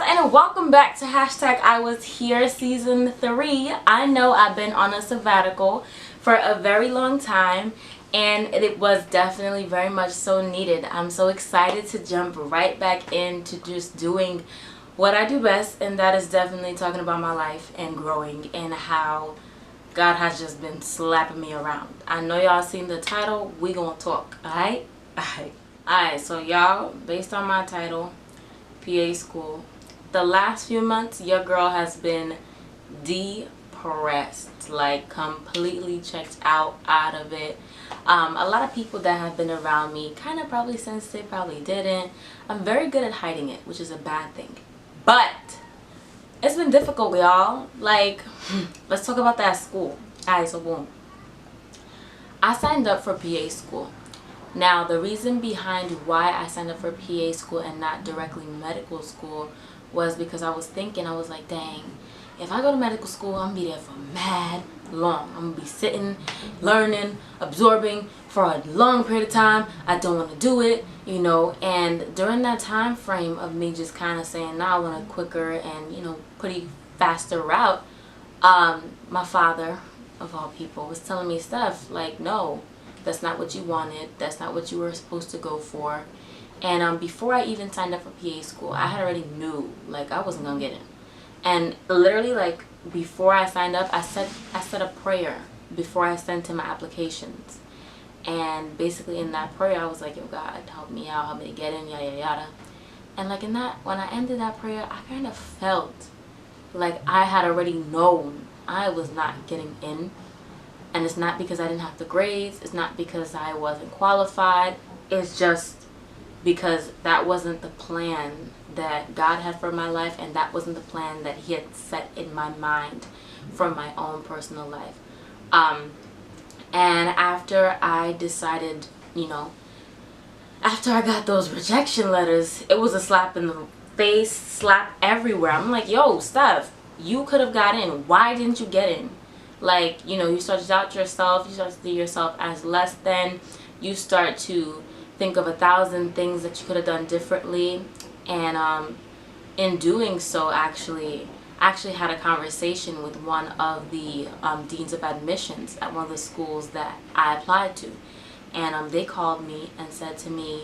and welcome back to hashtag I Was Here season 3. I know I've been on a sabbatical for a very long time, and it was definitely very much so needed. I'm so excited to jump right back into just doing what I do best, and that is definitely talking about my life and growing and how God has just been slapping me around. I know y'all seen the title. We gonna talk, alright? Alright, so y'all, based on my title, PA school, the last few months your girl has been depressed, like completely checked out of it. A lot of people that have been around me kind of probably sensed it, probably didn't. I'm very good at hiding it, which is a bad thing, but it's been difficult, y'all. Like, let's talk about that school. Alright, so boom, I signed up for PA school. Now, the reason behind why I signed up for PA school and not directly medical school was because I was thinking, I was like, dang, if I go to medical school, I'm going to be there for mad long. I'm going to be sitting, learning, absorbing for a long period of time. I don't want to do it, you know. And during that time frame of me just kind of saying, nah, I want a quicker and, you know, pretty faster route, my father, of all people, was telling me stuff like, no, that's not what you wanted. That's not what you were supposed to go for. And before I even signed up for PA school, I had already knew, like, I wasn't gonna get in. And literally, like, before I signed up, I said a prayer before I sent in my applications. And basically in that prayer, I was like, yo, God, help me out, help me to get in, yada, yada, yada. And like in that, when I ended that prayer, I kind of felt like I had already known I was not getting in. And it's not because I didn't have the grades. It's not because I wasn't qualified. It's just because that wasn't the plan that God had for my life, and that wasn't the plan that He had set in my mind for my own personal life. And after I decided, you know, after I got those rejection letters, it was a slap in the face, slap everywhere. I'm like, yo, Steph, you could have got in. Why didn't you get in? Like, you know, you start to doubt yourself, you start to see yourself as less than, you start to think of 1,000 things that you could have done differently. And in doing so, actually had a conversation with one of the deans of admissions at one of the schools that I applied to. And they called me and said to me,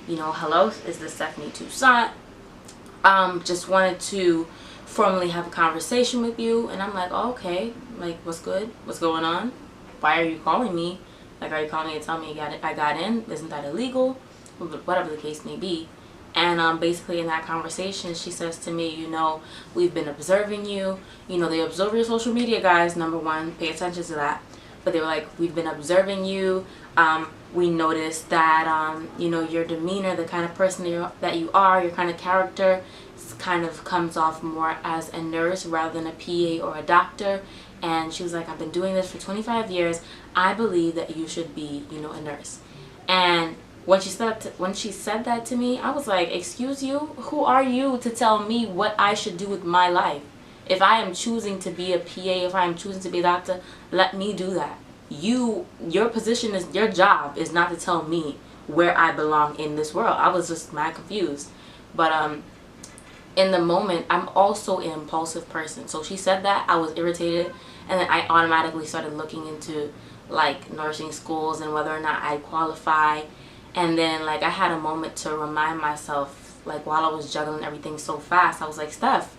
you know, hello, is this Stephanie Toussaint? Just wanted to formally have a conversation with you. And I'm like, oh, okay, like, what's good? What's going on? Why are you calling me? Like, are you calling me to tell me I got in? Isn't that illegal? Whatever the case may be. And basically in that conversation, she says to me, you know, we've been observing you. You know, they observe your social media, guys. Number one, pay attention to that. But they were like, we've been observing you. We noticed that, you know, your demeanor, the kind of person that you are, your kind of character kind of comes off more as a nurse rather than a PA or a doctor. And she was like, I've been doing this for 25 years. I believe that you should be, you know, a nurse. And when she said that to me, I was like, excuse you? Who are you to tell me what I should do with my life? If I am choosing to be a PA, if I am choosing to be a doctor, let me do that. Your position is, your job is not to tell me where I belong in this world. I was just mad confused. But in the moment, I'm also an impulsive person. So she said that, I was irritated, and then I automatically started looking into like nursing schools and whether or not I qualify. And then like I had a moment to remind myself, like while I was juggling everything so fast, I was like, Steph,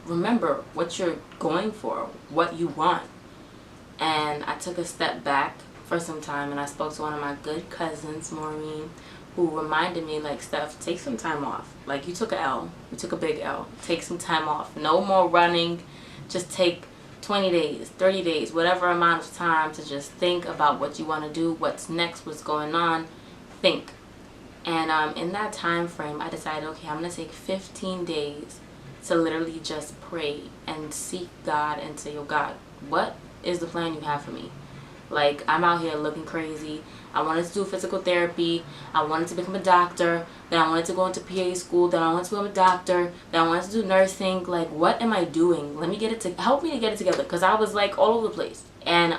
remember what you're going for, what you want. And I took a step back for some time, and I spoke to one of my good cousins, Maureen, who reminded me, like, Steph, take some time off. Like, you took a L. You took a big L. Take some time off. No more running. Just take 20 days, 30 days, whatever amount of time to just think about what you want to do, what's next, what's going on. Think. And in that time frame, I decided, okay, I'm going to take 15 days to literally just pray and seek God and say, oh, God, what is the plan you have for me? Like, I'm out here looking crazy. I wanted to do physical therapy. I wanted to become a doctor. Then I wanted to go into PA school. Then I wanted to become a doctor. Then I wanted to do nursing. Like, what am I doing? Help me to get it together. Because I was, like, all over the place. And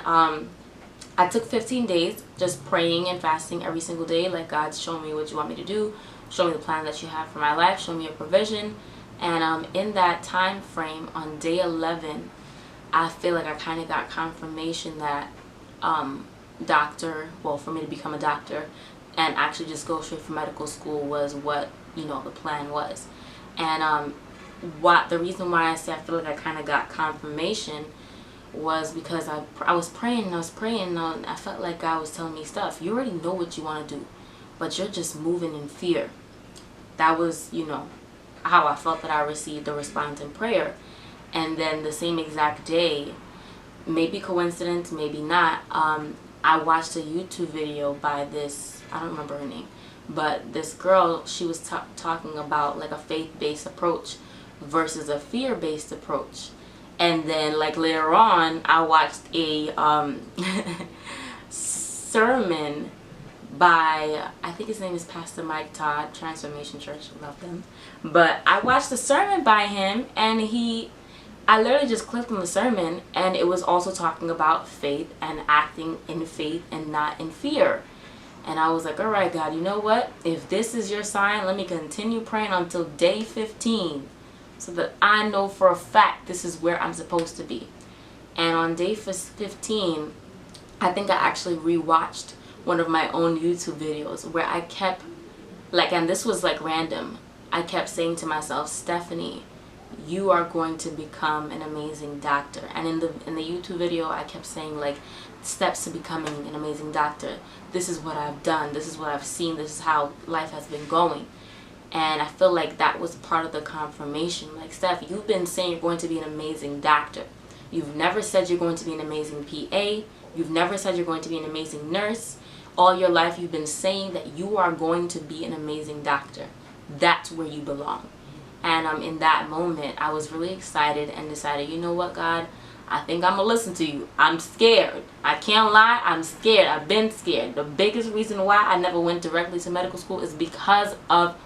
I took 15 days just praying and fasting every single day, like, God, show me what you want me to do, show me the plan that you have for my life, show me your provision. And in that time frame, on day 11, I feel like I kind of got confirmation that for me to become a doctor and actually just go straight for medical school was what, the plan was. And the reason why I say I feel like I kind of got confirmation was because I was praying and I felt like God was telling me stuff. You already know what you want to do, but you're just moving in fear. That was, how I felt that I received a response in prayer. And then the same exact day, maybe coincidence, maybe not, I watched a YouTube video by this, I don't remember her name, but this girl, she was talking about like a faith-based approach versus a fear-based approach. And then like later on, I watched a sermon by, I think his name is Pastor Mike Todd, Transformation Church, love them. But I watched a sermon by him, and I literally just clicked on the sermon, and it was also talking about faith and acting in faith and not in fear. And I was like, all right, God, you know what? If this is your sign, let me continue praying until day 15 so that I know for a fact this is where I'm supposed to be. And on day 15, I think I actually rewatched one of my own YouTube videos where I kept, and this was like random, I kept saying to myself, Stephanie, you are going to become an amazing doctor. And in the YouTube video, I kept saying like steps to becoming an amazing doctor. This is what I've done. This is what I've seen. This is how life has been going. And I feel like that was part of the confirmation. Like, Steph, you've been saying you're going to be an amazing doctor. You've never said you're going to be an amazing PA. You've never said you're going to be an amazing nurse. All your life you've been saying that you are going to be an amazing doctor. That's where you belong. And in that moment, I was really excited and decided, you know what, God, I think I'm going to listen to you. I'm scared. I can't lie. I'm scared. I've been scared. The biggest reason why I never went directly to medical school is because of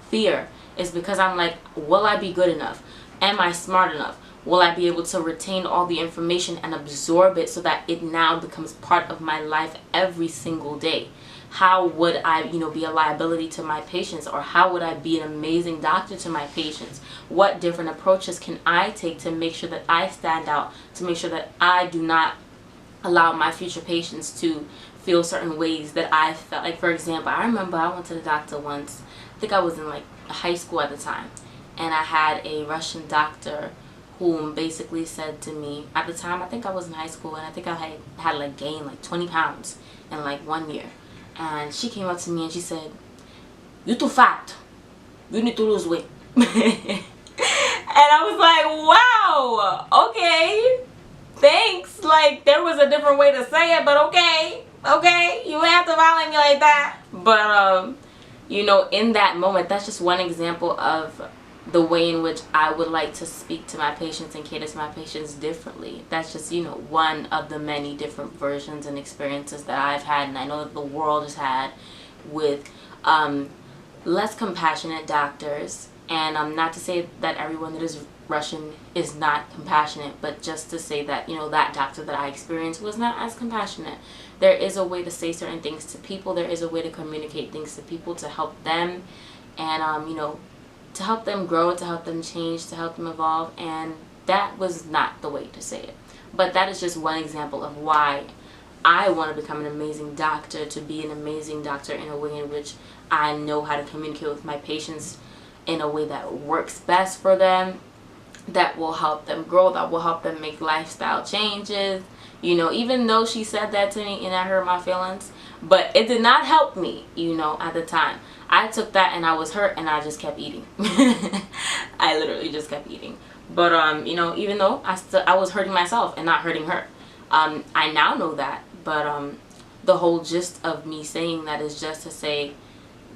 fear. It's because I'm like, will I be good enough? Am I smart enough? Will I be able to retain all the information and absorb it so that it now becomes part of my life every single day? How would I, be a liability to my patients? Or how would I be an amazing doctor to my patients? What different approaches can I take to make sure that I stand out, to make sure that I do not allow my future patients to feel certain ways that I felt? Like, for example, I remember I went to the doctor once. I think I was in like high school at the time. And I had a Russian doctor whom basically said to me, at the time, I think I was in high school, and I think I had like gained like 20 pounds in like 1 year. And she came up to me and she said, "You too fat. You need to lose weight." And I was like, wow, okay, thanks. Like, there was a different way to say it, but okay, you don't have to violate me like that. But, in that moment, that's just one example of the way in which I would like to speak to my patients and cater to my patients differently. That's just, one of the many different versions and experiences that I've had, and I know that the world has had with less compassionate doctors. And not to say that everyone that is Russian is not compassionate, but just to say that, that doctor that I experienced was not as compassionate. There is a way to say certain things to people. There is a way to communicate things to people to help them and, to help them grow, to help them change, to help them evolve. And that was not the way to say it. But that is just one example of why I want to become an amazing doctor, to be an amazing doctor in a way in which I know how to communicate with my patients in a way that works best for them, that will help them grow, that will help them make lifestyle changes. Even though she said that to me and I hurt my feelings, but it did not help me, at the time. I took that and I was hurt and I just kept eating. I literally just kept eating. But, even though I was hurting myself and not hurting her. I now know that, but the whole gist of me saying that is just to say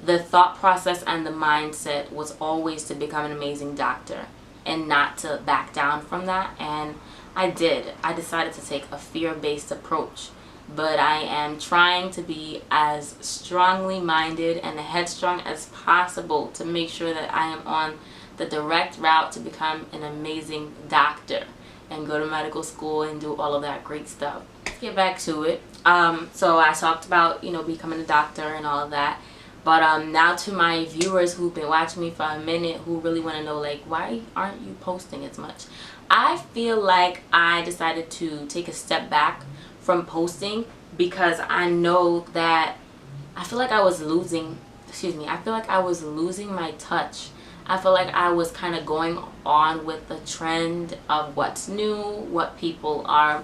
the thought process and the mindset was always to become an amazing doctor and not to back down from that. And I did. I decided to take a fear-based approach. But I am trying to be as strongly minded and headstrong as possible to make sure that I am on the direct route to become an amazing doctor and go to medical school and do all of that great stuff. Let's get back to it. So I talked about, you know, becoming a doctor and all of that. But now to my viewers who've been watching me for a minute, who really want to know, like, why aren't you posting as much? I feel like I decided to take a step back from posting because I know that I feel like I was losing, I feel like I was losing my touch. I feel like I was kind of going on with the trend of what's new, what people are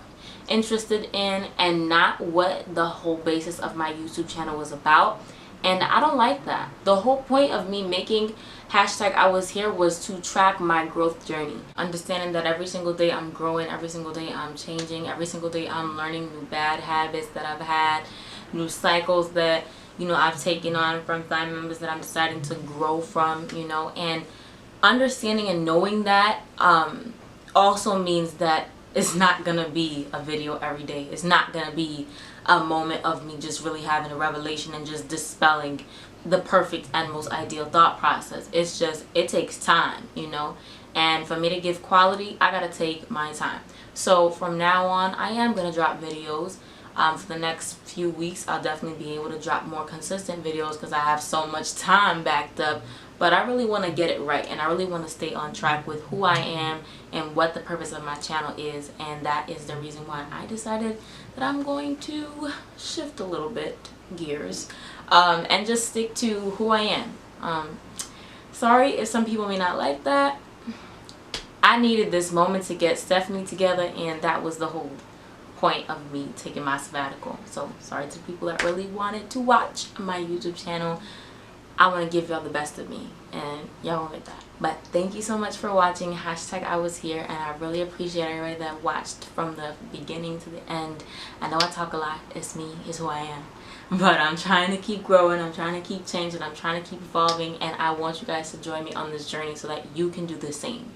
interested in, and not what the whole basis of my YouTube channel was about. And I don't like that. The whole point of me making #IWasHere was to track my growth journey. Understanding that every single day I'm growing, every single day I'm changing, every single day I'm learning new bad habits that I've had, new cycles that, you know, I've taken on from family members that I'm deciding to grow from, you know. And understanding and knowing that also means that it's not gonna be a video every day. It's not gonna be a moment of me just really having a revelation and just dispelling the perfect and most ideal thought process. It's just, it takes time, you know. And for me to give quality, I gotta take my time. So from now on, I am gonna drop videos. For the next few weeks, I'll definitely be able to drop more consistent videos because I have so much time backed up. But I really want to get it right, and I really want to stay on track with who I am and what the purpose of my channel is. And that is the reason why I decided that I'm going to shift a little bit gears and just stick to who I am. Sorry if some people may not like that. I needed this moment to get Stephanie together, and that was the whole point of me taking my sabbatical. So sorry to people that really wanted to watch my YouTube channel. I want to give y'all the best of me, and y'all won't get that. But thank you so much for watching #IWasHere, and I really appreciate everybody that watched from the beginning to the end. I know I talk a lot. It's me. It's who I am. But I'm trying to keep growing. I'm trying to keep changing. I'm trying to keep evolving, and I want you guys to join me on this journey so that you can do the same.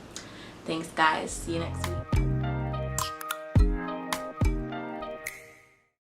Thanks, guys. See you next week.